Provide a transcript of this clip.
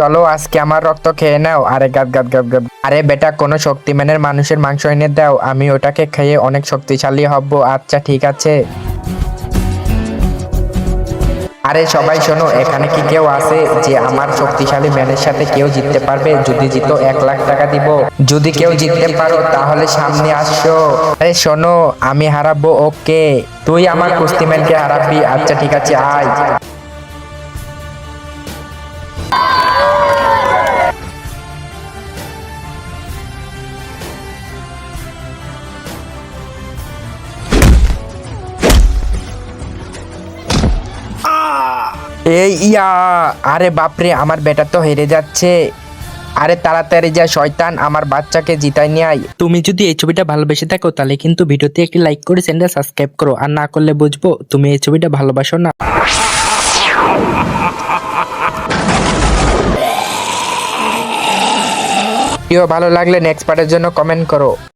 চলো আজকে আমার রক্ত খেয়ে নাও। আরে গাদ গাদ গাদ গাদ। আরে বেটা, কোনো শক্তিমানের মানুষের মাংস এনে দাও, আমি ওটাকে খেয়ে অনেক শক্তিশালী হব। আচ্ছা ঠিক আছে। আরে সবাই শোনো, এখানে কি কেউ আছে যে আমার শক্তিশালী ম্যানের সাথে কেউ জিততে পারবে? যদি জিতো 1 লাখ টাকা দিব। যদি কেউ জিততে পারো তাহলে সামনে আসো। আরে শোনো, আমি হারাবো। ওকে, তুই আমার কুস্তিম্যানকে হারাবি। আচ্ছা ঠিক আছে, আয়। এই ইয়া, আরে বাপরে, আমার বেটা তো হেরে যাচ্ছে। আরে তাড়াতাড়ি যা শয়তান, আমার বাচ্চাকে জিতাই নিয়ে আয়। তুমি যদি এই ছবিটা ভালোবেসে থাকো তাহলে কিন্তু ভিডিওতে একটি লাইক করে চ্যানেলটা সাবস্ক্রাইব করো, আর না করলে বুঝবো তুমি এই ছবিটা ভালোবাসো না। ভিডিও ভালো লাগলে নেক্সট পার্টের জন্য কমেন্ট করো।